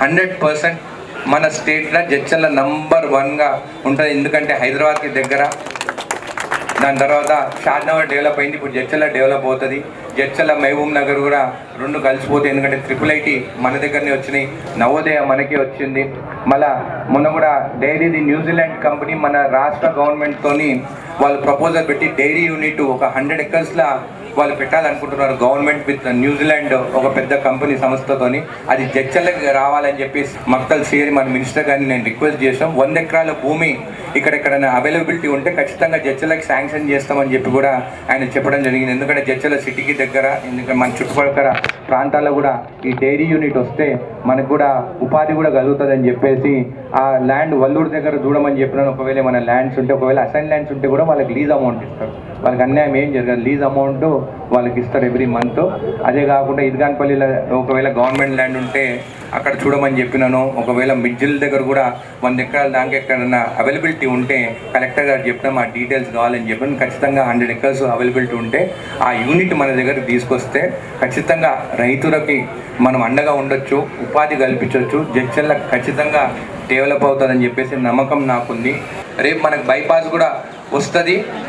100% మన స్టేట్లో జడ్చర్ల నంబర్ 1గా ఉంటుంది. ఎందుకంటే హైదరాబాద్కి దగ్గర, దాని తర్వాత షాద్నగర్ డెవలప్ అయింది, ఇప్పుడు జడ్చర్ల డెవలప్ అవుతుంది. జడ్చర్ల మహబూబ్ నగర్ కూడా రెండు కలిసిపోతాయి. ఎందుకంటే IIIT మన దగ్గరనే వచ్చినాయి, నవోదయ మనకే వచ్చింది. మళ్ళా మొన్న కూడా డైరీది న్యూజిలాండ్ కంపెనీ మన రాష్ట్ర గవర్నమెంట్తోని వాళ్ళు ప్రపోజల్ పెట్టి డైరీ యూనిట్ ఒక 100 acresలా వాళ్ళు పెట్టాలనుకుంటున్నారు. గవర్నమెంట్ విత్ న్యూజిలాండ్ ఒక పెద్ద కంపెనీ సంస్థతోని అది జడ్చర్లకి రావాలని చెప్పేసి మక్తల్ సిఆర్ మన మినిస్టర్ గారిని నేను రిక్వెస్ట్ చేసాం. 100 ఎకరాల భూమి ఇక్కడెక్కడైనా అవైలబిలిటీ ఉంటే ఖచ్చితంగా జడ్చర్లకి శాంక్షన్ చేస్తామని చెప్పి కూడా ఆయన చెప్పడం జరిగింది. ఎందుకంటే జడ్చర్ల సిటీకి దగ్గర, ఎందుకంటే మన చుట్టుపక్కల ప్రాంతాల్లో కూడా ఈ డైరీ యూనిట్ వస్తే మనకు కూడా ఉపాధి కూడా కలుగుతుందని చెప్పేసి ఆ ల్యాండ్ వల్లూరు దగ్గర చూడమని చెప్పినాను. ఒకవేళ మన ల్యాండ్స్ ఉంటే, ఒకవేళ అసైన్ ల్యాండ్స్ ఉంటే కూడా వాళ్ళకి లీజ్ అమౌంట్ ఇస్తారు. వాళ్ళకి అన్యాయం ఏం జరగదు, లీజ్ అమౌంట్ వాళ్ళకి ఇస్తారు ఎవ్రీ మంత్. అదే కాకుండా ఇదిగానపల్లిలో ఒకవేళ గవర్నమెంట్ ల్యాండ్ ఉంటే అక్కడ చూడమని చెప్పినాను. ఒకవేళ మిడ్జిల్ దగ్గర కూడా 100 ఎకరాల దాకా ఎక్కడన్నా అవైలబిలిటీ ఉంటే కలెక్టర్ గారు చెప్పినా మా డీటెయిల్స్ కావాలని చెప్పిన ఖచ్చితంగా 100 acres అవైలబిలిటీ ఉంటే ఆ యూనిట్ మన దగ్గర తీసుకొస్తే ఖచ్చితంగా రైతులకి మనం అండగా ఉండొచ్చు, ఉపాధి కల్పించవచ్చు, జడ్చర్ల ఖచ్చితంగా డెవలప్ అవుతుందని చెప్పేసి నమ్మకం నాకుంది. రేపు మనకు బైపాస్ కూడా వస్తుంది.